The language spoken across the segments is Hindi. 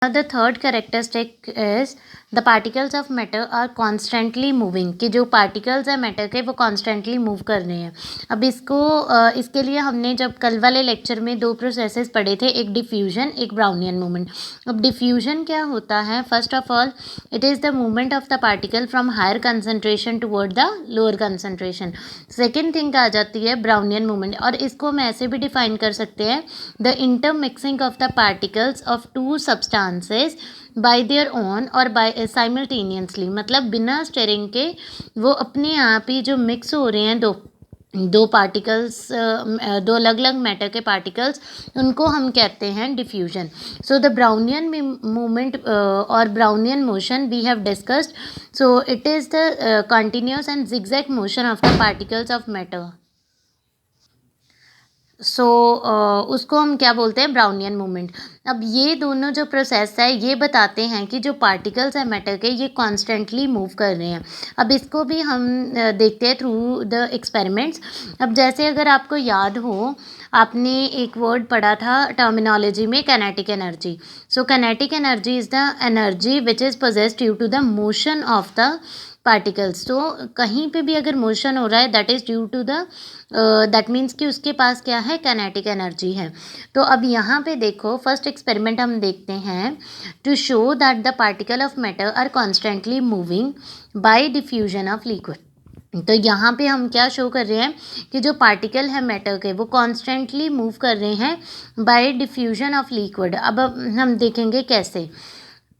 Now the third characteristic is the particles of matter are constantly moving, कि जो particles है matter के वो constantly move कर रहे हैं। अब इसके लिए हमने जब कल वाले lecture में दो processes पढ़े थे, एक diffusion एक Brownian movement। अब diffusion क्या होता है? First of all, it is the movement of the particle from higher concentration toward the lower concentration। Second thing आ जाती है Brownian movement, और इसको हम ऐसे भी define कर सकते हैं, the intermixing of the particles of two substances bye their own और बाय साइमल्टेनियसली, मतलब बिना स्टेरिंग के वो अपने आप ही जो मिक्स हो रहे हैं दो पार्टिकल्स, दो अलग अलग मैटर के पार्टिकल्स, उनको हम कहते हैं diffusion. So the Brownian movement और Brownian motion we have discussed. So it is the continuous and zigzag motion of the particles of matter. उसको हम क्या बोलते हैं? Brownian movement. अब ये दोनों जो प्रोसेस है ये बताते हैं कि जो पार्टिकल्स हैं मैटर के ये कॉन्स्टेंटली मूव कर रहे हैं। अब इसको भी हम देखते हैं थ्रू द एक्सपेरिमेंट्स। अब जैसे अगर आपको याद हो, आपने एक वर्ड पढ़ा था टर्मिनोलॉजी में, kinetic energy. So kinetic energy is the energy which is possessed due to the motion of the particles. तो कहीं पे भी अगर मोशन हो रहा है that is due to the that means कि उसके पास क्या है? कैनेटिक एनर्जी है। तो अब यहाँ पे देखो, फर्स्ट एक्सपेरिमेंट हम देखते हैं। To show that the particle of matter are constantly moving by diffusion of liquid. तो यहाँ पे हम क्या शो कर रहे हैं कि जो पार्टिकल है मैटर के वो कॉन्स्टेंटली मूव कर रहे हैं बाय डिफ्यूजन ऑफ लिक्विड। अब हम देखेंगे कैसे।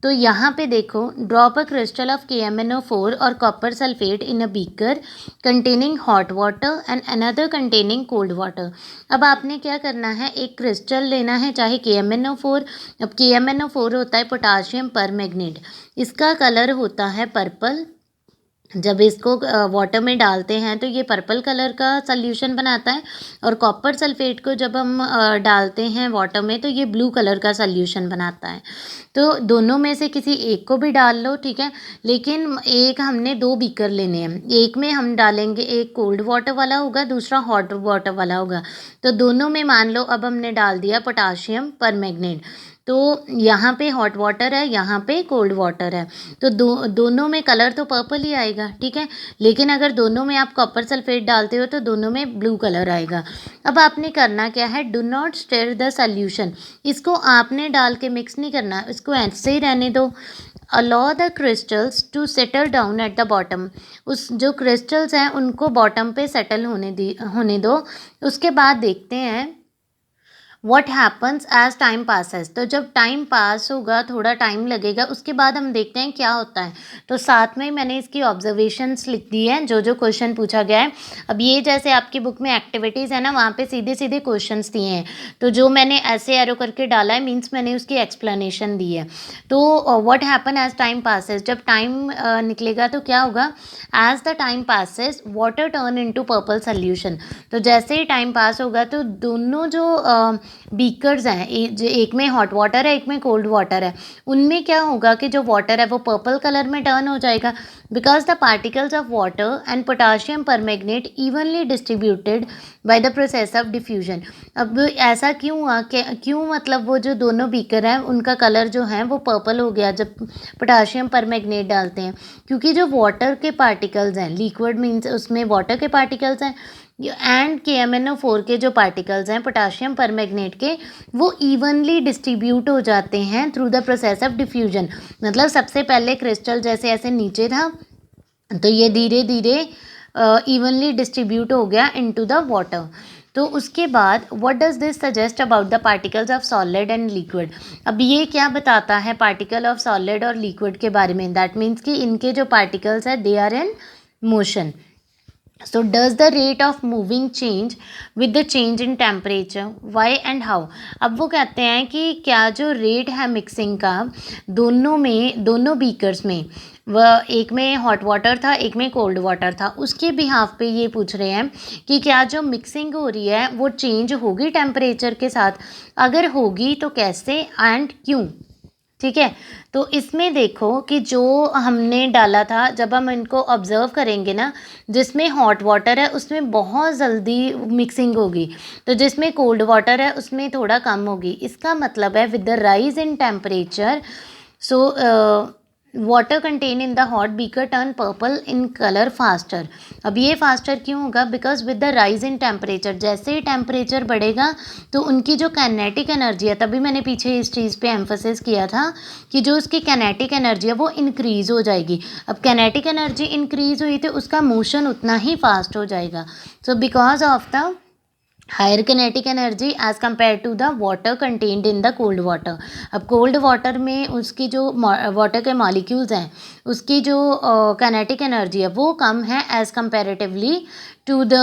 तो यहाँ पे देखो, drop a crystal of KMnO4 और copper sulphate in a beaker containing hot water and another containing cold water. अब आपने क्या करना है, एक क्रिस्टल लेना है, चाहे KMnO4। अब KMnO4 होता है पोटाशियम परमैंगनेट, इसका कलर होता है पर्पल। जब इसको वाटर में डालते हैं तो ये पर्पल कलर का सल्यूशन बनाता है, और कॉपर सल्फेट को जब हम डालते हैं वाटर में तो ये ब्लू कलर का सल्यूशन बनाता है। तो दोनों में से किसी एक को भी डाल लो, ठीक है, लेकिन एक हमने दो बीकर लेने हैं। एक में हम डालेंगे, एक कोल्ड वाटर वाला होगा, दूसरा हॉट वाटर वाला होगा। तो दोनों में मान लो अब हमने डाल दिया पोटाशियम परमैंगनेट, तो यहाँ पे हॉट वाटर है, यहाँ पे कोल्ड वाटर है, तो दोनों में कलर तो पर्पल ही आएगा, ठीक है। लेकिन अगर दोनों में आप कॉपर सल्फेट डालते हो तो दोनों में ब्लू कलर आएगा। अब आपने करना क्या है, do not stir the solution. इसको आपने डाल के मिक्स नहीं करना, इसको ऐसे ही रहने दो। Allow the crystals to settle down at the bottom. उस जो क्रिस्टल्स हैं उनको बॉटम पे सेटल होने दो। उसके बाद देखते हैं what happens as time passes. तो जब टाइम पास होगा, थोड़ा टाइम लगेगा, उसके बाद हम देखते हैं क्या होता है। तो साथ में मैंने इसकी ऑब्जर्वेशंस लिख दी हैं, जो जो क्वेश्चन पूछा गया है। अब ये जैसे आपकी बुक में एक्टिविटीज़ है ना, वहाँ पे सीधे सीधे क्वेश्चंस दिए हैं, तो जो मैंने ऐसे एरो करके डाला है मीन्स मैंने उसकी एक्सप्लेनेशन दी है। तो what happen as time passes, जब टाइम निकलेगा तो क्या होगा, as the time passes water turn into purple solution. तो जैसे ही टाइम पास होगा तो दोनों जो बीकर्स हैं, एक में हॉट वाटर है, एक में कोल्ड वाटर है, उनमें क्या होगा कि जो वाटर है वो पर्पल कलर में टर्न हो जाएगा, because the particles of water and potassium permanganate evenly distributed by the process of diffusion. अब ऐसा क्यों हुआ, क्यों मतलब वो जो दोनों बीकर हैं उनका कलर जो है वो पर्पल हो गया जब पोटाशियम परमैंगनेट डालते हैं, क्योंकि जो वाटर के पार्टिकल्स हैं, लिक्विड मीन्स उसमें वाटर के पार्टिकल्स हैं, एंड KMnO4 के जो पार्टिकल्स हैं पोटाशियम परमैंगनेट के, वो इवनली डिस्ट्रीब्यूट हो जाते हैं through the process of diffusion. मतलब सबसे पहले क्रिस्टल जैसे ऐसे नीचे था, तो ये धीरे धीरे इवनली डिस्ट्रीब्यूट हो गया इनटू द वाटर। तो उसके बाद what does this suggest about the particles of solid and liquid. अब ये क्या बताता है पार्टिकल ऑफ सॉलिड और लिक्विड के बारे में, दैट मीन्स कि इनके जो पार्टिकल्स है they are in motion. So does the rate of moving change with the change in temperature? Why and how? अब वो कहते हैं कि क्या जो रेट है मिक्सिंग का दोनों बीकर्स में, वह एक में हॉट वाटर था एक में कोल्ड वाटर था, उसके बिहाफ पे ये पूछ रहे हैं कि क्या जो मिक्सिंग हो रही है वो चेंज होगी टेम्परेचर के साथ, अगर होगी तो कैसे एंड क्यों, ठीक है। तो इसमें देखो कि जो हमने डाला था, जब हम इनको ऑब्ज़र्व करेंगे ना, जिसमें हॉट वाटर है उसमें बहुत जल्दी मिक्सिंग होगी, तो जिसमें कोल्ड वाटर है उसमें थोड़ा कम होगी। इसका मतलब है with the rise in temperature, so water contain in the hot beaker turn purple in colour faster. अब ये फास्टर क्यों होगा? Because with the rise in temperature, जैसे ही टेम्परेचर बढ़ेगा तो उनकी जो कैनेटिक एनर्जी है, तभी मैंने पीछे इस चीज़ पे एम्फोसिस किया था कि जो उसकी कैनेटिक एनर्जी है वो इंक्रीज़ हो जाएगी। अब कैनेटिक एनर्जी इंक्रीज़ हुई तो उसका मोशन उतना ही फास्ट हो जाएगा। So because of the higher kinetic energy as compare to the water contained in the cold water. अब कोल्ड वाटर में उसकी जो वाटर के मॉलिक्यूल्स हैं, उसकी जो किनेटिक एनर्जी है वो कम है as comparatively to the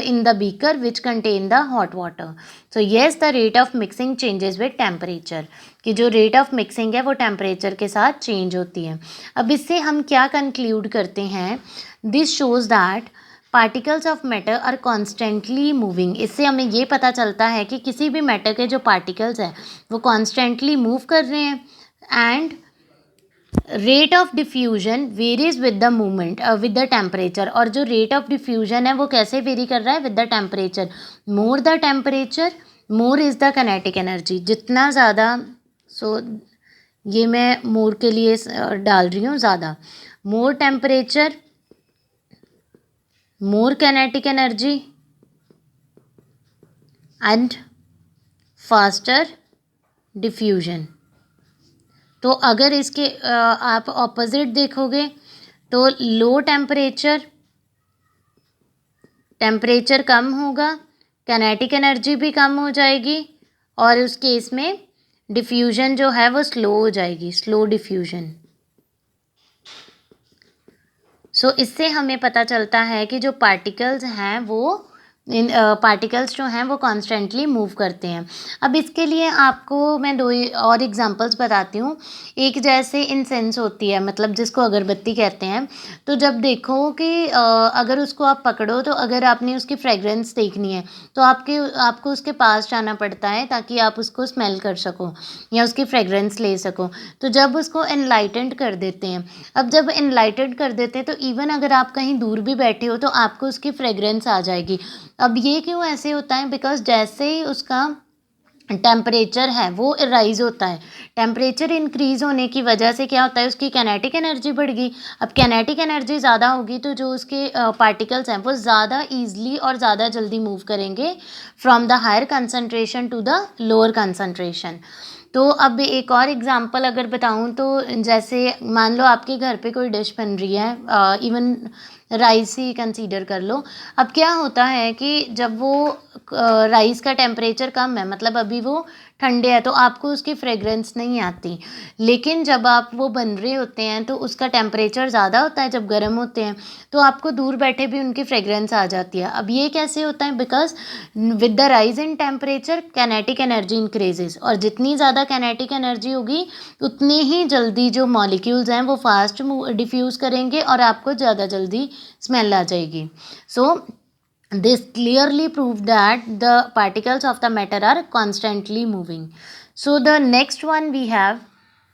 in the beaker which contain the hot water. So yes, the rate of mixing changes with temperature, कि जो रेट ऑफ मिक्सिंग है वो टेम्परेचर के साथ चेंज होती है। अब इससे हम क्या कंक्लूड करते हैं? This shows that particles of matter are constantly moving. इससे हमें ये पता चलता है कि किसी भी मैटर के जो पार्टिकल्स हैं वो कॉन्स्टेंटली मूव कर रहे हैं। And rate of diffusion varies with the movement with the temperature. और जो रेट ऑफ डिफ्यूजन है वो कैसे वेरी कर रहा है? With the temperature. More the temperature more is the kinetic energy. जितना ज़्यादा, सो ये मैं मोर के लिए डाल रही हूँ ज़्यादा। मोर temperature more kinetic energy and faster diffusion। तो अगर इसके आप ऑपोजिट देखोगे तो लो टेम्परेचर, टेम्परेचर कम होगा, किनेटिक एनर्जी भी कम हो जाएगी, और उस केस में डिफ्यूजन जो है वो स्लो हो जाएगी, स्लो डिफ्यूजन। सो इससे हमें पता चलता है कि जो पार्टिकल्स हैं वो पार्टिकल्स जो हैं वो कॉन्स्टेंटली मूव करते हैं। अब इसके लिए आपको मैं दो और एग्जांपल्स बताती हूँ। एक जैसे इंसेंस होती है, मतलब जिसको अगरबत्ती कहते हैं। तो जब देखो कि अगर उसको आप पकड़ो, तो अगर आपने उसकी फ्रेगरेंस देखनी है तो आपको उसके पास जाना पड़ता है ताकि आप उसको स्मेल कर सको या उसकी फ्रेगरेंस ले सको। तो जब उसको एनलाइटेंड कर देते हैं, अब जब एनलाइटेंड कर देते हैं तो इवन अगर आप कहीं दूर भी बैठे हो तो आपको उसकी फ्रेगरेंस आ जाएगी। अब ये क्यों ऐसे होता है? बिकॉज जैसे ही उसका टेम्परेचर है वो राइज होता है, टेम्परेचर इंक्रीज होने की वजह से क्या होता है? उसकी कैनेटिक एनर्जी बढ़ गई। अब कैनेटिक एनर्जी ज़्यादा होगी तो जो उसके पार्टिकल्स हैं वो ज़्यादा ईजली और ज़्यादा जल्दी मूव करेंगे from the higher concentration to the lower concentration. तो अब एक और एग्जांपल अगर बताऊं तो जैसे मान लो आपके घर पे कोई डिश बन रही है, इवन राइस ही कंसीडर कर लो। अब क्या होता है कि जब वो राइस का टेम्परेचर कम है, मतलब अभी वो ठंडे है, तो आपको उसकी फ्रेगरेंस नहीं आती। लेकिन जब आप वो बन रहे होते हैं तो उसका टेम्परेचर ज़्यादा होता है, जब गर्म होते हैं तो आपको दूर बैठे भी उनकी फ्रेगरेंस आ जाती है। अब ये कैसे होता है? Because with the rise in temperature kinetic energy increases, और जितनी ज़्यादा कैनेटिक एनर्जी होगी उतनी ही जल्दी जो मॉलिक्यूल्स हैं वो फास्ट डिफ्यूज़ करेंगे और आपको ज़्यादा जल्दी स्मेल आ जाएगी। सो this clearly proved that the particles of the matter are constantly moving. So the next one we have